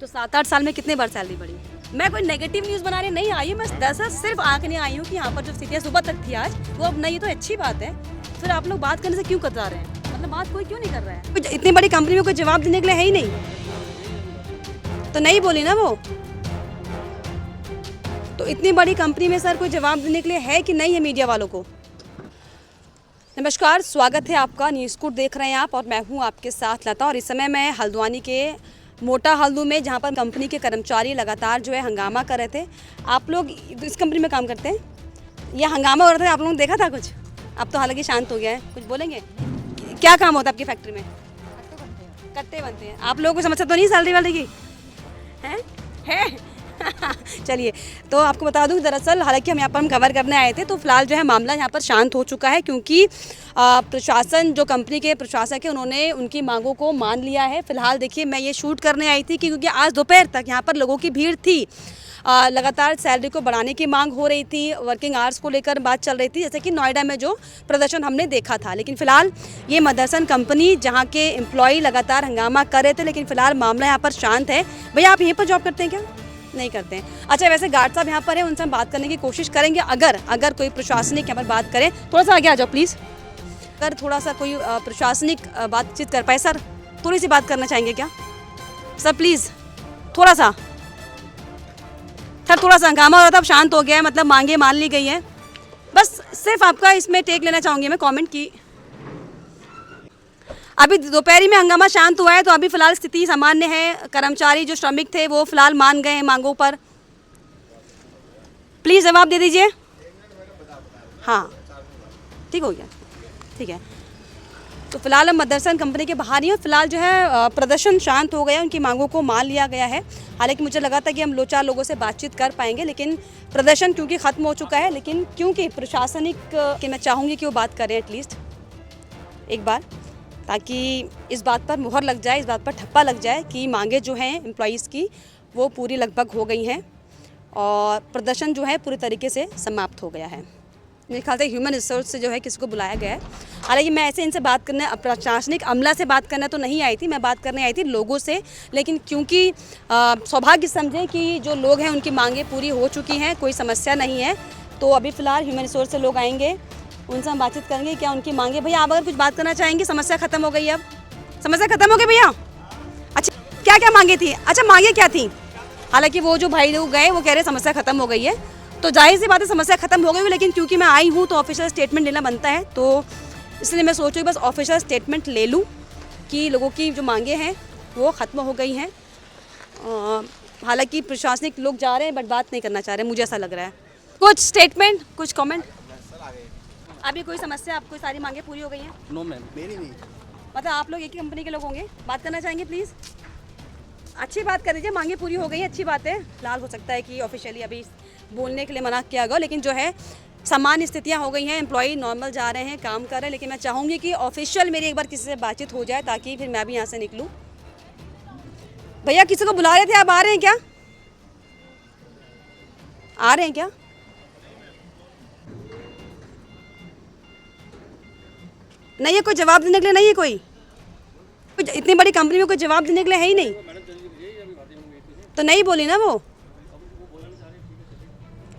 तो 7-8 साल में कितने बार सैलरी बढ़ी? मैं कोई नेगेटिव न्यूज़ बनाने नहीं आई हूँ, मैं दरअसल सिर्फ आंकने आई हूँ कि यहाँ पर जो स्थितियाँ सुबह तक थी आज वो अब नहीं, तो अच्छी बात है। फिर आप लोग बात करने से क्यों कतरा रहे हैं? मतलब बात कोई क्यों नहीं कर रहा है? इतनी बड़ी कंपनी में कोई जवाब देने के लिए है ही नहीं, तो नहीं बोली ना वो। तो इतनी बड़ी कंपनी में सर कोई जवाब देने के लिए है कि नहीं है मीडिया वालों को? नमस्कार, स्वागत है आपका, न्यूज़ कोड देख रहे हैं आप और मैं हूं आपके साथ लता। और इस समय मैं हल्द्वानी के मोटा हल्दू में, जहां पर कंपनी के कर्मचारी लगातार जो है हंगामा कर रहे थे। आप लोग इस कंपनी में काम करते हैं, यह हंगामा हो रहा था, आप लोगों ने देखा था कुछ? अब तो हालांकि शांत हो गया है, कुछ बोलेंगे? क्या काम होता है आपकी फैक्ट्री में? कट्टे बनते हैं। आप लोगों को समस्या तो नहीं सैलरी वाले की है? चलिए, तो आपको बता दूं, दरअसल हालांकि हम यहाँ पर कवर करने आए थे, तो फिलहाल जो है मामला यहाँ पर शांत हो चुका है, क्योंकि प्रशासन, जो कंपनी के प्रशासक है, उन्होंने उनकी मांगों को मान लिया है। फिलहाल देखिए, मैं ये शूट करने आई थी क्योंकि आज दोपहर तक यहाँ पर लोगों की भीड़ थी। लगातार सैलरी को बढ़ाने की मांग हो रही थी, वर्किंग आवर्स को लेकर बात चल रही थी, जैसे कि नोएडा में जो प्रदर्शन हमने देखा था। लेकिन फिलहाल ये मदरसन कंपनी, जहाँ के एम्प्लॉय लगातार हंगामा कर रहे थे, लेकिन फिलहाल मामला यहाँ पर शांत है। भैया, आप यहीं पर जॉब करते हैं क्या? नहीं करते हैं। अच्छा, वैसे गार्ड साहब यहाँ पर हैं, उनसे हम बात करने की कोशिश करेंगे। अगर कोई प्रशासनिक यहाँ पर बात करें, थोड़ा सा आगे आ जाओ प्लीज़। अगर थोड़ा सा कोई प्रशासनिक बातचीत कर पाए, सर थोड़ी सी बात करना चाहेंगे क्या सर? प्लीज़ थोड़ा सा सर, थोड़ा सा हंगामा हो रहा था, अब शांत हो गया है, मतलब मांगे मान ली गई हैं। बस सिर्फ आपका इसमें टेक लेना चाहूँगी मैं, कॉमेंट की। अभी दोपहरी में हंगामा शांत हुआ है, तो अभी फिलहाल स्थिति सामान्य है। कर्मचारी जो श्रमिक थे वो फिलहाल मान गए हैं मांगों पर। प्लीज़ जवाब दे दीजिए। हाँ, ठीक हो गया, ठीक है। तो फिलहाल हम मदरसन कंपनी के बाहर ही हैं। फिलहाल जो है प्रदर्शन शांत हो गया, उनकी मांगों को मान लिया गया है। हालांकि मुझे लगा था कि हम 2-4 लोगों से बातचीत कर पाएंगे, लेकिन प्रदर्शन क्योंकि ख़त्म हो चुका है। लेकिन क्योंकि प्रशासनिक कि मैं चाहूँगी कि वो बात करें एटलीस्ट एक बार, ताकि इस बात पर मुहर लग जाए, इस बात पर ठप्पा लग जाए कि मांगे जो हैं एम्प्लॉइज़ की वो पूरी लगभग हो गई हैं और प्रदर्शन जो है पूरी तरीके से समाप्त हो गया है। मेरे ख्याल से ह्यूमन रिसोर्स से जो है किसी को बुलाया गया है। हालांकि मैं ऐसे इनसे बात करने, प्रशासनिक अमला से बात करने तो नहीं आई थी, मैं बात करने आई थी लोगों से। लेकिन क्योंकि सौभाग्य समझें कि जो लोग हैं उनकी मांगे पूरी हो चुकी हैं, कोई समस्या नहीं है, तो अभी फ़िलहाल ह्यूमन रिसोर्स से लोग आएंगे, उनसे हम बातचीत करेंगे क्या उनकी मांगे। भैया, आप अगर कुछ बात करना चाहेंगे? समस्या खत्म हो गई, अब समस्या खत्म हो गई भैया? अच्छा, क्या क्या मांगे थी? अच्छा, मांगे क्या थी? हालांकि वो जो भाई लोग गए वो कह रहे समस्या खत्म हो गई है, तो जाहिर सी बात है समस्या खत्म हो गई। लेकिन क्योंकि मैं आई हूँ तो ऑफिशियल स्टेटमेंट लेना बनता है, तो इसलिए मैं सोच रही हूँ बस ऑफिशियल स्टेटमेंट ले लूँ कि लोगों की जो मांगे हैं वो ख़त्म हो गई हैं। हालांकि प्रशासनिक लोग जा रहे हैं बट बात नहीं करना चाह रहे, मुझे ऐसा लग रहा है। कुछ स्टेटमेंट, कुछ कॉमेंट? अभी कोई समस्या, आपको सारी मांगे पूरी हो गई हैं? नो मैम, मेरी नहीं। मतलब आप लोग एक ही कंपनी के लोग होंगे, बात करना चाहेंगे प्लीज़? अच्छी बात कर दीजिए, मांगे पूरी हो गई हैं, अच्छी बात है। फिलहाल हो सकता है कि ऑफिशियली अभी बोलने के लिए मना किया गया, लेकिन जो है सामान्य स्थितियां हो गई हैं, एम्प्लॉय नॉर्मल जा रहे हैं, काम कर रहे हैं। लेकिन मैं चाहूँगी कि ऑफिशियल मेरी एक बार किसी से बातचीत हो जाए, ताकि फिर मैं भी यहाँ से निकलूँ। भैया, किसी को बुला रहे थे, आप आ रहे हैं क्या? आ रहे हैं क्या? नहीं है कोई जवाब देने के लिए? नहीं है कोई? इतनी बड़ी कंपनी में कोई जवाब देने के लिए है ही नहीं, तो नहीं बोली ना वो।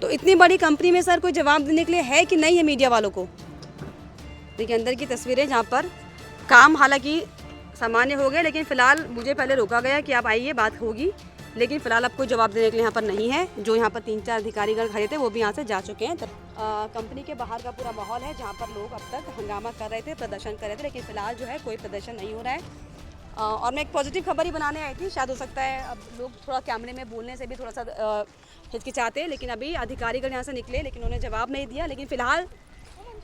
तो इतनी बड़ी कंपनी में सर कोई जवाब देने के लिए है कि नहीं है मीडिया वालों को? देखिए अंदर की तस्वीरें, जहाँ पर काम हालांकि सामान्य हो गया, लेकिन फ़िलहाल मुझे पहले रोका गया कि आप आइए, बात होगी। लेकिन फ़िलहाल अब कोई जवाब देने के लिए यहाँ पर नहीं है। जो यहाँ पर 3-4 अधिकारीगण खड़े थे वो भी यहाँ से जा चुके हैं। कंपनी के बाहर का पूरा माहौल है, जहाँ पर लोग अब तक हंगामा कर रहे थे, प्रदर्शन कर रहे थे, लेकिन फ़िलहाल जो है कोई प्रदर्शन नहीं हो रहा है। और मैं एक पॉजिटिव खबर ही बनाने आई थी, शायद हो सकता है अब लोग थोड़ा कैमरे में बोलने से भी थोड़ा सा हिचकिचाते हैं। लेकिन अभी अधिकारीगण यहाँ से निकले, लेकिन उन्होंने जवाब नहीं दिया। लेकिन फ़िलहाल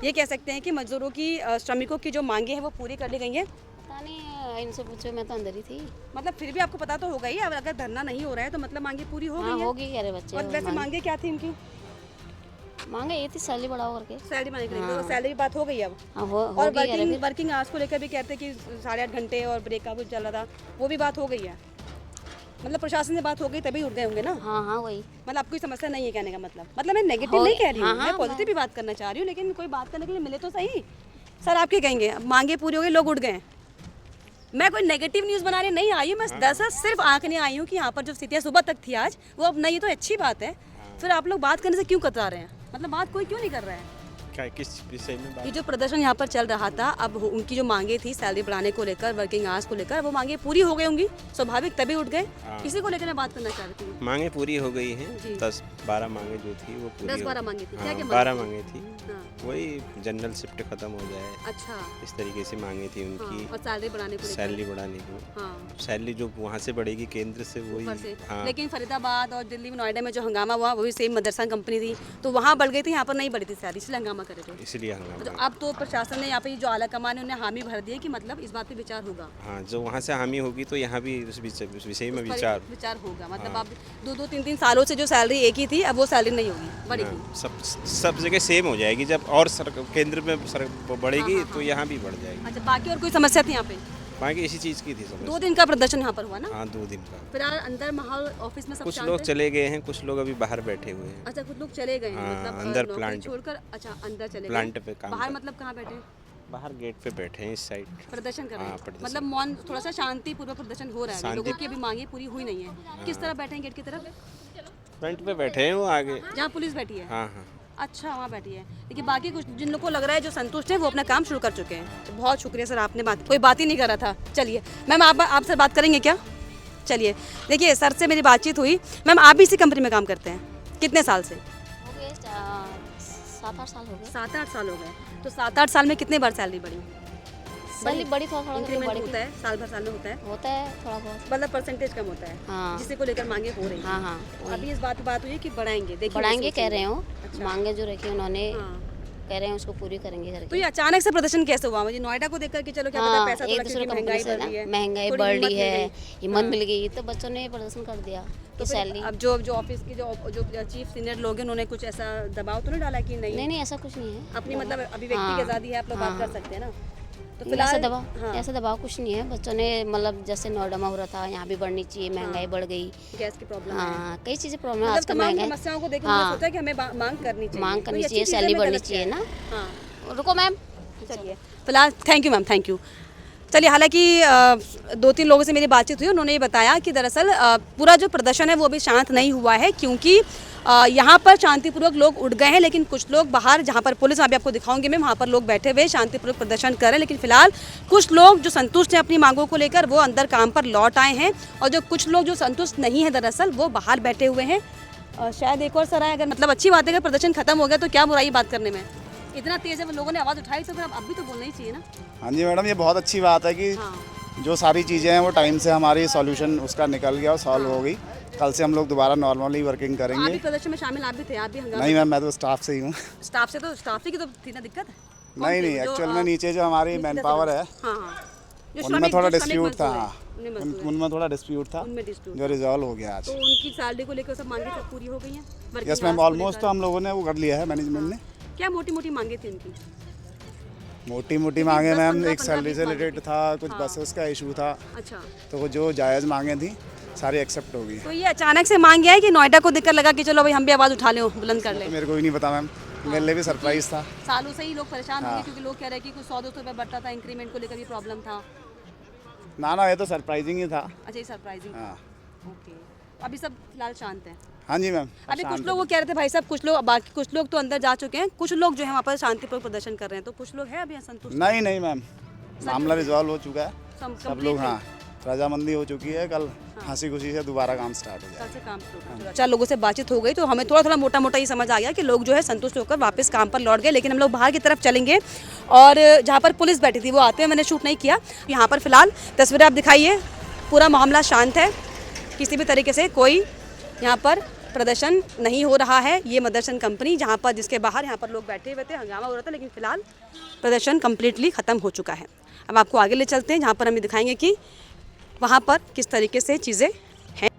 ये कह सकते हैं कि मजदूरों की, श्रमिकों की जो मांगे हैं वो पूरी कर ली गई हैं। पता नहीं, इनसे पूछो, मैं तो अंदर ही थी। मतलब फिर भी आपको पता तो होगा ही, अब अगर धरना नहीं हो रहा है तो मतलब मांगे पूरी हो गई है? होगी, अरे बच्चे। और वैसे मांगे क्या थी इनकी? मांगे ये थी सैलरी बढ़ाओ करके, सैलरी मांगे करेंगे, तो सैलरी की बात हो गई अब। और वर्किंग आवर्स को लेकर भी कहते हैं कि 8.5 घंटे और ब्रेक का कुछ चल रहा था, वो भी बात हो गई है। मतलब प्रशासन से बात हो गई तभी उठ गए होंगे ना? हाँ वही। मतलब आपको समस्या नहीं है कहने का मतलब मैं नेगेटिव नहीं कह रही हूँ, मैं पॉजिटिव भी बात करना चाह रही हूँ। लेकिन कोई बात करने के लिए मिले तो सही। सर आप क्या कहेंगे? अब मांगे पूरी हो गई, लोग उठ गए, मैं कोई नेगेटिव न्यूज़ बनाने नहीं आई हूँ, मैं दरअसल सिर्फ आंकने आई हूँ कि यहाँ पर जो स्थितियाँ सुबह तक थी आज वो अब नहीं, तो अच्छी बात है। फिर आप लोग बात करने से क्यों कतरा रहे हैं, मतलब बात कोई क्यों नहीं कर रहा है? क्या किस विषय में बात? ये जो प्रदर्शन यहाँ पर चल रहा था, अब उनकी जो मांगे थी सैलरी बढ़ाने को लेकर, वर्किंग आवर्स को लेकर, वो मांगे पूरी हो गई होंगी, स्वाभाविक तभी उठ गए। इसी को लेकर मैं बात करना चाहती हूँ। मांगे पूरी हो गई जी। हैं, 10-12 मांगे जो थी वो पूरी 10-12 मांगे थी, क्या क्या 12 मांगे थी। हाँ, वही जनरल शिफ्ट खत्म हो जाए, अच्छा, इस तरीके से मांगे थी हाँ, उनकी। और सैलरी बढ़ाने को लेकर, सैलरी बढ़ाने को, हाँ, सैलरी जो वहाँ से बढ़ेगी केंद्र से ऊपर से। वही। हाँ, लेकिन फरीदाबाद और दिल्ली में, नोएडा में जो हंगामा हुआ वही सेम मदरसा कंपनी थी, तो वहाँ बढ़ गई थी, यहाँ पर नहीं बढ़ी थी सैलरी, इसलिए हंगामा करे थे। इसलिए तो हंगामा। अब तो प्रशासन ने यहाँ पे जो आला कमान है उन्हें हामी भर दिया कि मतलब इस बात पे विचार होगा, हाँ, जो वहाँ से हामी होगी तो यहाँ भी उस विषय में उस पर विचार। होगा, मतलब हाँ। अब 2-2, 3-3 सालों से जो सैलरी एक ही थी अब वो सैलरी नहीं होगी, बढ़ेगी। हाँ, सब जगह सेम हो जाएगी, जब और केंद्र में बढ़ेगी हाँ, हाँ, तो यहाँ भी बढ़ जाएगी। अच्छा, बाकी और कोई समस्या थी यहाँ पे? बाकी इसी चीज़ की थी समझ। 2 दिन का प्रदर्शन यहाँ पर हुआ ना? हाँ, 2 दिन का। फिर अंदर माहौल ऑफिस में सब कुछ शांत लोग है? चले गए हैं, कुछ लोग अभी बाहर बैठे हुए हैं। अच्छा, कुछ लोग चले गए हैं, हाँ, मतलब अंदर नौकरी प्लांट। छोड़कर, अच्छा अंदर चले गए। प्लांट पे काम बाहर कर- मतलब कहाँ बैठे? बाहर गेट पे बैठे हैं इस साइड। प्रदर्शन कर रहे हाँ, हैं, प्रदर्शन। मतलब मौन, थोड़ा सा शांतिपूर्वक प्रदर्शन हो रहा है, शांति- लोगों की अभी मांगे पूरी हुई नहीं है। किस तरफ बैठे हैं, गेट की तरफ फ्रंट पे बैठे हैं वो आगे। जहाँ पुलिस बैठी है? हाँ हाँ, अच्छा, वहाँ बैठी है। लेकिन बाकी कुछ जिन लोगों को लग रहा है जो संतुष्ट है वो अपना काम शुरू कर चुके हैं। तो बहुत शुक्रिया सर, आपने कोई बात ही नहीं कर रहा था। चलिए मैम, आप आपसे बात करेंगे क्या? चलिए, देखिए सर से मेरी बातचीत हुई। मैम, आप भी इसी कंपनी में काम करते हैं, कितने साल से? हो गए 7-8 साल हो गए। 7-8 साल हो गए। तो 7-8 साल में कितने बार सैलरी बढ़ी? सैलरी बड़ी थोड़ा थोड़ा करके इंक्रीमेंट बड़ी होता है, साल भर साल में होता है, होता है थोड़ा बहुत। मतलब परसेंटेज कम होता है, हाँ जिसे को लेकर मांगे हो रही हैं। हाँ हाँ, तो अभी इस बात हुई है कि बढ़ाएंगे, देखिए बढ़ाएंगे सोचेंगे। कह रहे हो। अच्छा। मांगे जो रखी उन्होंने, हाँ। कह रहे हैं उसको पूरी करेंगे तो करके। ये अचानक से प्रदर्शन कैसे हुआ? मुझे नोएडा को देखकर कि चलो क्या पता हाँ, पैसा एक थोड़ा, दूसरे क्योंकि कंपनी महंगाई से बढ़ ना, रही है, महंगाई थोड़ी बढ़ हिम्मत रही मिल है, गई। हिम्मत हाँ। मिल गई तो बच्चों ने प्रदर्शन कर दिया तो कि फिर सैलरी। अब जो ऑफिस के जो चीफ सीनियर लोग हैं उन्होंने कुछ ऐसा दबाव तो नहीं डाला कि नहीं? नहीं नहीं, ऐसा कुछ नहीं है। अपनी मतलब अभिव्यक्ति की हाँ, आज़ादी है, आप लोग बात हाँ। कर सकते हैं ना। तो नहीं, ऐसा फिलहाल दबाव हाँ, ऐसा दबाव कुछ नहीं है। बच्चों ने मतलब जैसे नोएडा में हो रहा था, यहाँ भी बढ़नी चाहिए, महंगाई बढ़ गई। गैस की प्रॉब्लम है, हाँ, कई चीज़ें प्रॉब्लम है मतलब आजकल। तमाम महंगाई, समस्याओं को देखकर हाँ। उन्होंने सोचा कि हमें मांग करनी चाहिए, मांग करनी कोई अच्छी चाहिए, चीज़ है, सैलरी हमें बढ़नी गलत क्या चाहिए है? ना। हाँ, रुको मैम। चलिए फिलहाल thank you ma'am, thank you. चलिए, हालांकि 2-3 लोगों से मेरी बातचीत हुई, उन्होंने ये बताया कि दरअसल पूरा जो प्रदर्शन है वो अभी शांत नहीं हुआ है, क्योंकि यहाँ पर शांतिपूर्वक लोग उठ गए हैं, लेकिन कुछ लोग बाहर, जहाँ पर पुलिस, वहाँ भी आपको दिखाऊंगी मैं, वहाँ पर लोग बैठे हुए शांतिपूर्वक प्रदर्शन कर रहे हैं। लेकिन फिलहाल कुछ लोग जो संतुष्ट हैं अपनी मांगों को लेकर वो अंदर काम पर लौट आए हैं, और जो कुछ लोग जो संतुष्ट नहीं है दरअसल वो बाहर बैठे हुए हैं। शायद एक और सर आए, अगर मतलब अच्छी बात है, अगर प्रदर्शन खत्म हो गया तो क्या बुराई बात करने में, इतना तेज है वो लोगों ने आवाज़ उठाई, तो फिर अब भी तो बोलना ही चाहिए ना। हाँ जी मैडम, ये बहुत अच्छी बात है कि हाँ, जो सारी चीज़ें हैं वो टाइम से हमारी सॉल्यूशन उसका निकल गया और सॉल्व हो गई। कल से हम लोग दोबारा नॉर्मली वर्किंग आप भी करेंगे। प्रदर्शन में शामिल, आप भी थे, आप भी हंगामा? नहीं मैम, मैं तो स्टाफ से ही हूँ। स्टाफ से, तो स्टाफ ही की तो थी ना दिक्कत? नहीं नहीं, एक्चुअल में नीचे जो हमारी मैन पावर है हाँ हाँ, जो उनमें श्रमिक- थोड़ा जो श्रमिक डिस्प्यूट था। मजदूर हाँ, हैं, उनमें मजदूर हैं, उनमें थोड़ा डिस्प्यूट था उनमें dispute जो रिजॉल्व हो गया आज। तो उनकी सैलरी को लेकर सब मांगे सब पूरी हो गई हैं? Working यस मैम, hours को ऑलमोस्ट तो लेकर? हम लोगों ने वो कर लिया है मैनेजमेंट ने। क्या मोटी मोटी मांगे थी उनकी? मोटी मोटी मांगे मैम, 10-15 एक सैलरी से मांगे रिलेटेड थी। था, कुछ हाँ। बसेस का इशू था, अच्छा, तो वो जो जायज़ मांगे थी सारी एक्सेप्ट हो गई। तो ये अचानक से मांग गया है कि नोएडा को देखकर लगा कि चलो भाई हम भी आवाज़ उठा लें, बुलंद कर तो लें? मेरे को भी नहीं पता मैम, मेरे लिए भी सरप्राइज था। सालों से ही लोग परेशान होंगे, हाँ। क्योंकि लोग कह रहे हैं कि कुछ 100-200 रुपये बढ़ता था, इंक्रीमेंट को लेकर भी प्रॉब्लम था। ना, ये तो सरप्राइजिंग ही था। अच्छा, ये सरप्राइजिंग। हाँ ओके, अभी सब फिलहाल शांत हैं? हाँ जी मैम। अभी कुछ लोग वो कह रहे थे भाई साहब, कुछ लोग, बाकी कुछ लोग तो अंदर जा चुके हैं, कुछ लोग जो है वहाँ पर शांतिपूर्वक प्रदर्शन कर रहे हैं, तो कुछ लोग हैं अभी असंतुष्ट? नहीं नहीं मैम, मामला रिजॉल्व हो चुका है, सब लोग हाँ, रजामंदी हो चुकी है। कल हंसी खुशी से दोबारा काम स्टार्ट हो कल से काम शुरू होगा। 4 लोगों से बातचीत हो गई, तो हमें थोड़ा मोटा मोटा ये समझ आ गया कि लोग जो है संतुष्ट होकर वापस काम पर लौट गए। लेकिन हम लोग बाहर की तरफ चलेंगे, और जहाँ पर पुलिस बैठी थी वो आते हुए मैंने शूट नहीं किया। यहाँ पर फिलहाल तस्वीरें आप दिखाइए, पूरा मामला शांत है, किसी भी तरीके से कोई यहाँ पर प्रदर्शन नहीं हो रहा है। ये मदरसन कंपनी जहाँ पर, जिसके बाहर यहाँ पर लोग बैठे हुए थे, हंगामा हो रहा था, लेकिन फिलहाल प्रदर्शन कम्प्लीटली ख़त्म हो चुका है। अब आपको आगे ले चलते हैं, जहाँ पर हमें दिखाएंगे कि वहाँ पर किस तरीके से चीज़ें हैं।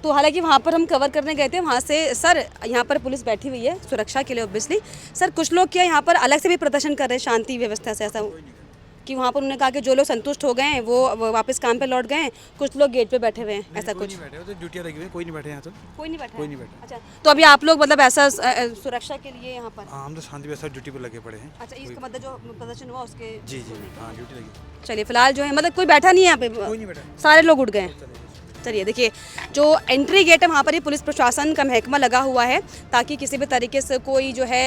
तो हालांकि वहाँ पर हम कवर करने गए थे, वहाँ से सर, यहाँ पर पुलिस बैठी हुई है सुरक्षा के लिए ऑब्वियसली। सर, कुछ लोग क्या यहाँ पर अलग से भी प्रदर्शन कर रहे हैं शांति व्यवस्था से, ऐसा कि वहाँ पर उन्होंने कहा कि जो लोग संतुष्ट हो गए हैं वो वापस काम पे लौट गए हैं, कुछ लोग गेट पे बैठे हुए हैं, ऐसा कुछ? नहीं बैठे हो तो ड्यूटियाँ लगी हुई हैं, कोई नहीं बैठे यहाँ तो। कोई नहीं बैठा कोई है? नहीं बैठा। अच्छा, तो अभी आप लोग मतलब ऐसा सुरक्षा के लिए यहाँ पर? हाँ, हम तो शांति व्यवस्था ड्यूटी पर लगे पड़े हैं। अच्छा, इसका मतलब जो प्रदर्शन हुआ उसके? जी जी हाँ, ड्यूटी लगी। चलिए, फिलहाल जो है मतलब कोई बैठा नहीं है यहाँ पे? कोई नहीं बैठा। सारे लोग उठ गए हैं। चलिए देखिए, जो एंट्री गेट है वहाँ पर ही पुलिस प्रशासन का महकमा लगा हुआ है ताकि किसी भी तरीके से कोई जो है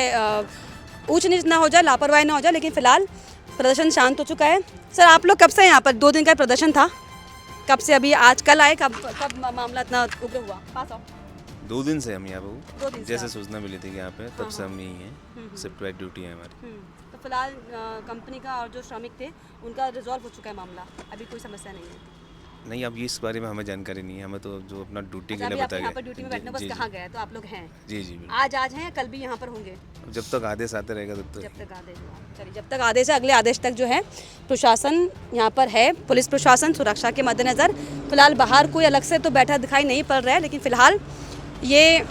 ऊंच नीच ना हो जाए, लापरवाही ना हो जाए। लेकिन फिलहाल प्रदर्शन शांत हो चुका है। सर, आप लोग कब से यहाँ पर? 2 दिन का प्रदर्शन था, कब से अभी आज कल आए? कब मामला इतना उग्र हुआ? पास आओ। 2 दिन से हम यहाँ 2 दिन पे से जैसे आप? सूचना मिली थी कि यहाँ पे तब से हम यहीं हैं, शिफ्ट वाइज ड्यूटी है हमारी। तो फिलहाल कंपनी का और जो श्रमिक थे उनका रिजॉल्व हो चुका है मामला, अभी कोई समस्या नहीं है? नहीं, अब इस बारे में हमें जानकारी नहीं है, हमें तो जो अपना ड्यूटी के अभी लिए आप बताया यहाँ पर गया। ड्यूटी में बैठने बस जी, कहाँ गए? तो आप लोग हैं जी जी बिल्कुल। आज हैं या कल भी यहाँ पर होंगे? जब तक आदेश आते रहेगा तब तक। जब तक आदेश हुआ। चलिए, जब तक आदेश है, अगले आदेश तक जो है प्रशासन यहाँ पर है, पुलिस प्रशासन सुरक्षा के मद्देनज़र। फिलहाल बाहर कोई अलग से तो बैठा दिखाई नहीं पड़ रहा है, लेकिन फिलहाल ये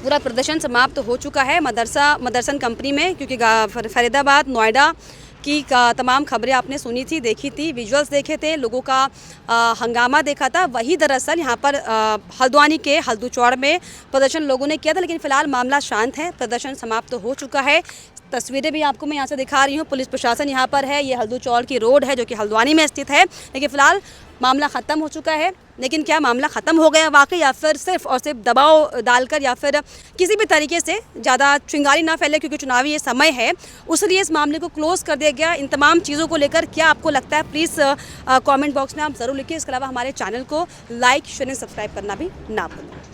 पूरा प्रदर्शन समाप्त हो चुका है मदरसन कंपनी में, क्योंकि फरीदाबाद, नोएडा की तमाम खबरें आपने सुनी थी, देखी थी, विजुअल्स देखे थे, लोगों का हंगामा देखा था। वही दरअसल यहाँ पर हल्द्वानी के हल्दूचौड़ में प्रदर्शन लोगों ने किया था। लेकिन फिलहाल मामला शांत है, प्रदर्शन समाप्त हो चुका है। तस्वीरें भी आपको मैं यहाँ से दिखा रही हूँ, पुलिस प्रशासन यहाँ पर है। ये हल्दूचौड़ की रोड है जो कि हल्द्वानी में स्थित है। लेकिन फिलहाल मामला ख़त्म हो चुका है। लेकिन क्या मामला ख़त्म हो गया वाकई, या फिर सिर्फ और सिर्फ दबाव डालकर, या फिर किसी भी तरीके से ज़्यादा चिंगारी ना फैले क्योंकि चुनावी ये समय है, उसलिए इस मामले को क्लोज़ कर दिया गया? इन तमाम चीज़ों को लेकर क्या आपको लगता है, प्लीज़ कमेंट बॉक्स में आप ज़रूर लिखिए। इसके अलावा हमारे चैनल को लाइक, शेयर एंड सब्सक्राइब करना भी ना भूलें।